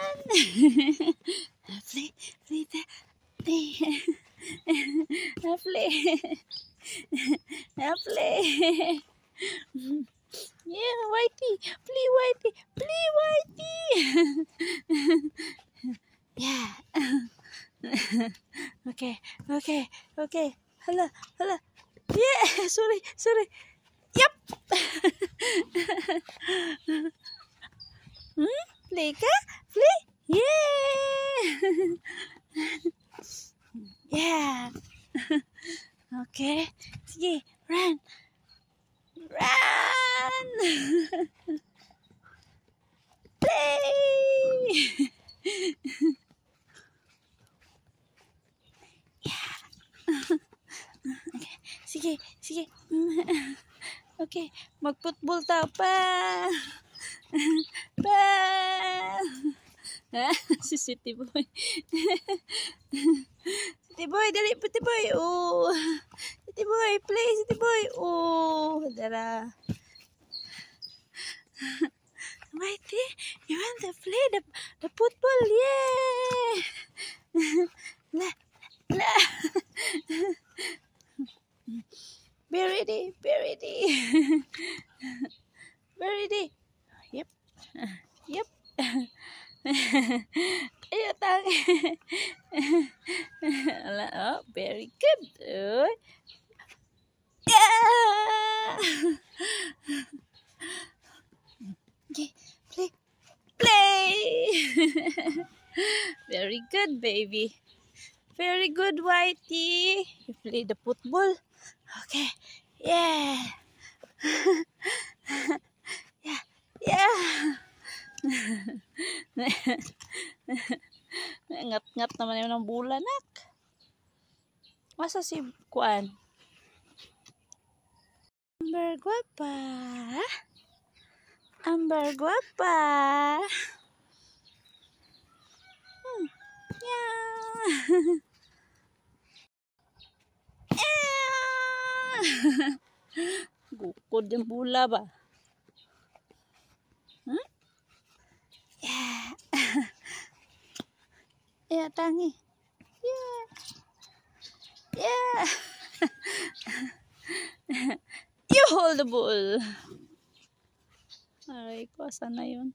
run. Play, play, play. Play. Play. Yeah, Whitey. Play, Whitey. Play, Whitey. Yeah. Okay, okay, okay. Hala, hala. Yeah, sorry, sorry. Yup. Play ka? Play? Yeah. Yeah. Okay. Sige, run. Run. Play. Yeah. Okay. Sige, sige. Okay, mag-football ta pa. Pa. Si City Boy. City Boy, dali City Boy. Oh. City Boy, play City Boy. Oh, dara. Mighty, you want to play the football? Yeah. La, la. Be ready, be ready. Be ready. Yep. Yep. Ayo tang. Oh, very good. Yeah. Okay, play. Play. Very good, baby. Very good, Whitey. You play the football. Okay. Yeah. Yeah. Yeah. Ngat-ngat naman yun ng bulan, nak. Masa si Kuan? Amber guapa. Amber guapa. Yeah. Gukod yung bula ba? Hmm? Yeah. Yeah, tangi. Yeah. Yeah. You hold the ball. Aray ko, asan na yun?